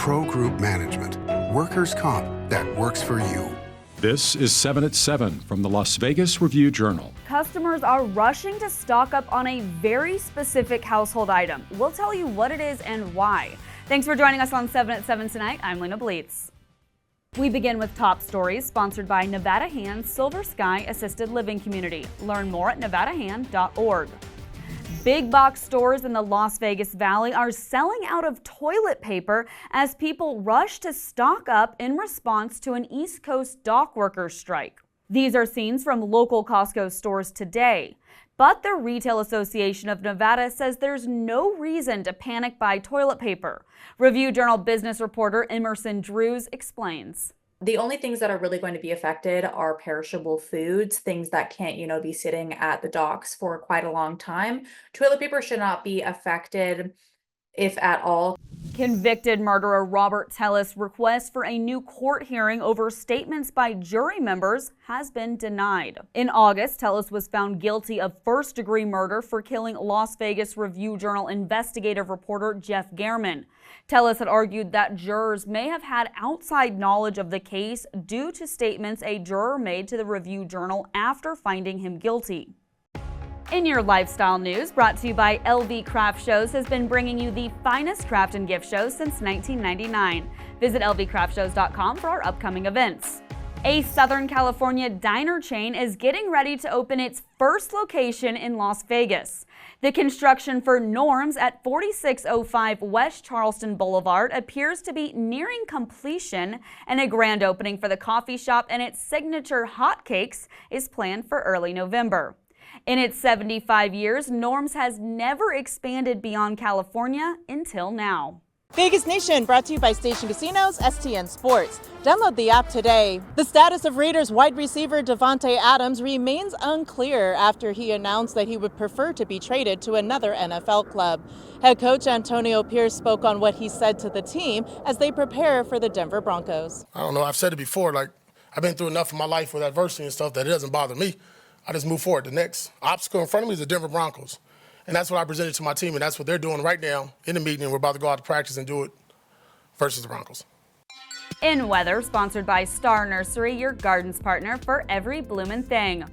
Pro Group Management. Workers' comp that works for you. This is 7 at 7 from the Las Vegas Review-Journal. Customers are rushing to stock up on a very specific household item. We'll tell you what it is and why. Thanks for joining us on 7 at 7 tonight. I'm Lena Bleetz. We begin with top stories sponsored by Nevada Hand's Silver Sky Assisted Living Community. Learn more at nevadahand.org. Big box stores in the Las Vegas Valley are selling out of toilet paper as people rush to stock up in response to an East Coast dock workers strike. These are scenes from local Costco stores today. But the Retail Association of Nevada says there's no reason to panic buy toilet paper. Review-Journal business reporter Emerson Drews explains. The only things that are really going to be affected are perishable foods, things that can't, be sitting at the docks for quite a long time. Toilet paper should not be affected, if at all. Convicted murderer Robert Tellis' request for a new court hearing over statements by jury members has been denied. In August, Tellis was found guilty of first-degree murder for killing Las Vegas Review-Journal investigative reporter Jeff Gehrman. Tellis had argued that jurors may have had outside knowledge of the case due to statements a juror made to the Review-Journal after finding him guilty. In your lifestyle news, brought to you by LV Craft Shows, has been bringing you the finest craft and gift shows since 1999. Visit lvcraftshows.com for our upcoming events. A Southern California diner chain is getting ready to open its first location in Las Vegas. The construction for Norms at 4605 West Charleston Boulevard appears to be nearing completion, and a grand opening for the coffee shop and its signature hotcakes is planned for early November. In its 75 years, Norms has never expanded beyond California until now. Vegas Nation brought to you by Station Casinos, STN Sports. Download the app today. The status of Raiders wide receiver Davante Adams remains unclear after he announced that he would prefer to be traded to another NFL club. Head coach Antonio Pierce spoke on what he said to the team as they prepare for the Denver Broncos. I don't know, I've said it before, I've been through enough in my life with adversity and stuff that it doesn't bother me. I just move forward. The next obstacle in front of me is the Denver Broncos. And that's what I presented to my team, and that's what they're doing right now in the meeting. And we're about to go out to practice and do it versus the Broncos. In weather, sponsored by Star Nursery, your garden's partner for every bloomin' thing.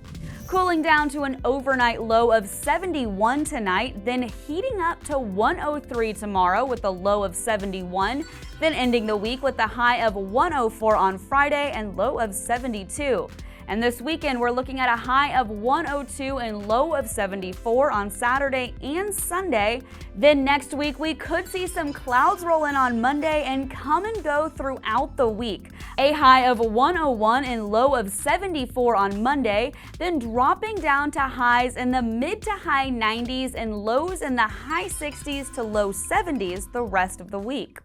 Cooling down to an overnight low of 71 tonight, then heating up to 103 tomorrow with a low of 71, then ending the week with a high of 104 on Friday and low of 72. And this weekend, we're looking at a high of 102 and low of 74 on Saturday and Sunday. Then next week, we could see some clouds roll in on Monday and come and go throughout the week. A high of 101 and low of 74 on Monday, then dropping down to highs in the mid to high 90s and lows in the high 60s to low 70s the rest of the week.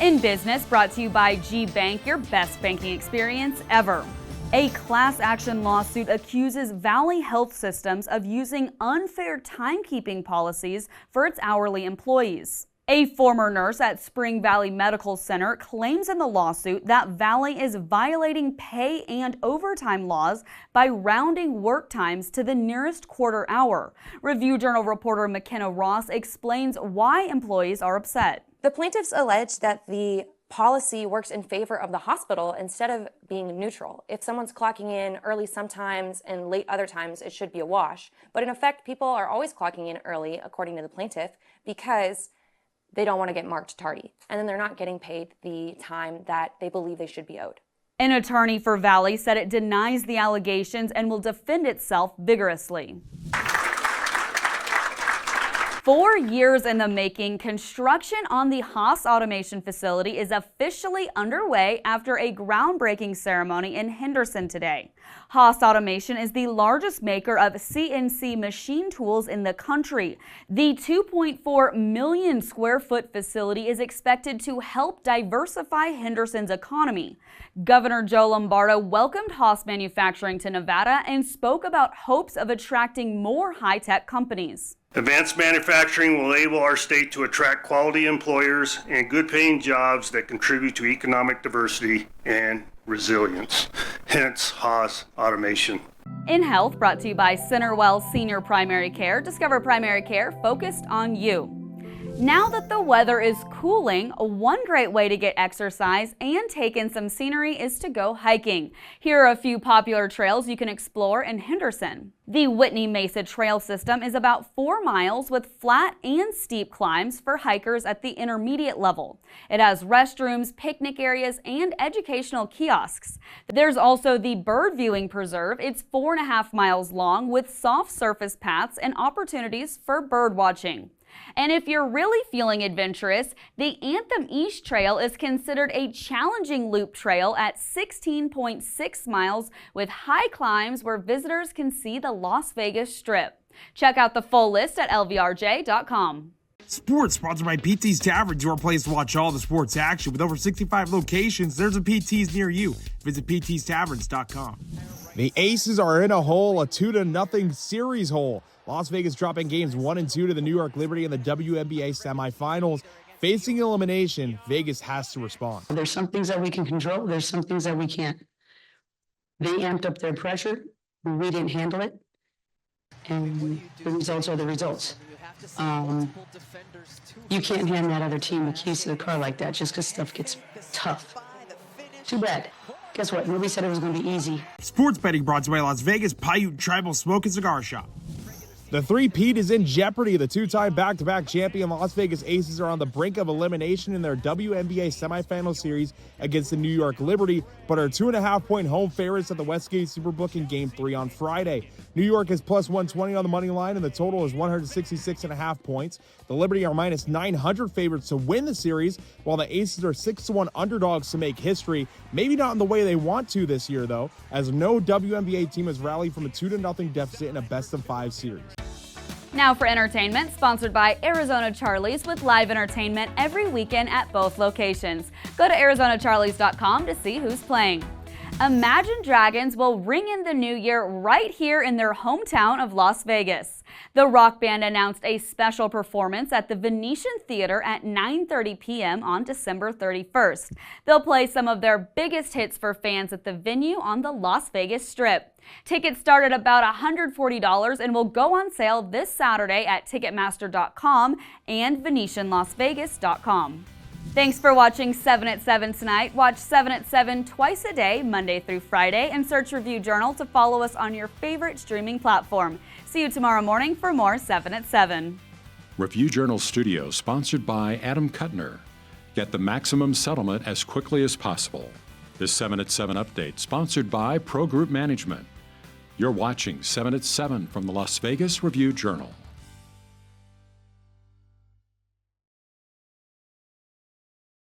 In business, brought to you by G Bank, your best banking experience ever. A class action lawsuit accuses Valley Health Systems of using unfair timekeeping policies for its hourly employees. A former nurse at Spring Valley Medical Center claims in the lawsuit that Valley is violating pay and overtime laws by rounding work times to the nearest quarter hour. Review-Journal reporter McKenna Ross explains why employees are upset. The plaintiffs allege that the policy works in favor of the hospital instead of being neutral. If someone's clocking in early sometimes and late other times, it should be a wash. But in effect, people are always clocking in early, according to the plaintiff, because they don't want to get marked tardy. And then they're not getting paid the time that they believe they should be owed. An attorney for Valley said it denies the allegations and will defend itself vigorously. 4 years in the making, construction on the Haas Automation facility is officially underway after a groundbreaking ceremony in Henderson today. Haas Automation is the largest maker of CNC machine tools in the country. The 2.4 million square foot facility is expected to help diversify Henderson's economy. Governor Joe Lombardo welcomed Haas Manufacturing to Nevada and spoke about hopes of attracting more high-tech companies. Advanced manufacturing will enable our state to attract quality employers and good-paying jobs that contribute to economic diversity and resilience. Hence, Haas Automation. In health, brought to you by Centerwell Senior Primary Care. Discover primary care focused on you. Now that the weather is cooling, one great way to get exercise and take in some scenery is to go hiking. Here are a few popular trails you can explore in Henderson. The Whitney Mesa Trail System is about 4 miles with flat and steep climbs for hikers at the intermediate level. It has restrooms, picnic areas, and educational kiosks. There's also the Bird Viewing Preserve. It's 4.5 miles long with soft surface paths and opportunities for bird watching. And if you're really feeling adventurous, the Anthem East Trail is considered a challenging loop trail at 16.6 miles with high climbs where visitors can see the Las Vegas Strip. Check out the full list at lvrj.com. Sports sponsored by PT's Taverns, your place to watch all the sports action. With over 65 locations, there's a PT's near you. Visit ptstaverns.com. The Aces are in a hole, a 2-0 series hole. Las Vegas dropping games 1 and 2 to the New York Liberty in the WNBA semifinals. Facing elimination, Vegas has to respond. There's some things that we can control. There's some things that we can't. They amped up their pressure. We didn't handle it. And the results are the results. You can't hand that other team the keys to the car like that just because stuff gets tough. Too bad. Guess what? Nobody said it was going to be easy. Sports betting brought to you by Las Vegas Paiute Tribal Smoke and Cigar Shop. The three-peat is in jeopardy. The two-time back-to-back champion Las Vegas Aces are on the brink of elimination in their WNBA semifinal series against the New York Liberty, but are 2.5-point home favorites at the Westgate Superbook in Game 3 on Friday. New York is plus 120 on the money line, and the total is 166.5 points. The Liberty are minus 900 favorites to win the series, while the Aces are 6-1 underdogs to make history. Maybe not in the way they want to this year, though, as no WNBA team has rallied from a 2-0 deficit in a best-of-5 series. Now for entertainment, sponsored by Arizona Charlie's with live entertainment every weekend at both locations. Go to ArizonaCharlies.com to see who's playing. Imagine Dragons will ring in the new year right here in their hometown of Las Vegas. The rock band announced a special performance at the Venetian Theater at 9:30 p.m. on December 31st. They'll play some of their biggest hits for fans at the venue on the Las Vegas Strip. Tickets start at about $140 and will go on sale this Saturday at Ticketmaster.com and VenetianLasVegas.com. Thanks for watching 7 at 7 tonight. Watch 7 at 7 twice a day, Monday through Friday, and search Review Journal to follow us on your favorite streaming platform. See you tomorrow morning for more 7 at 7. Review Journal Studio, sponsored by Adam Kuttner. Get the maximum settlement as quickly as possible. This 7 at 7 update, sponsored by Pro Group Management. You're watching 7 at 7 from the Las Vegas Review Journal.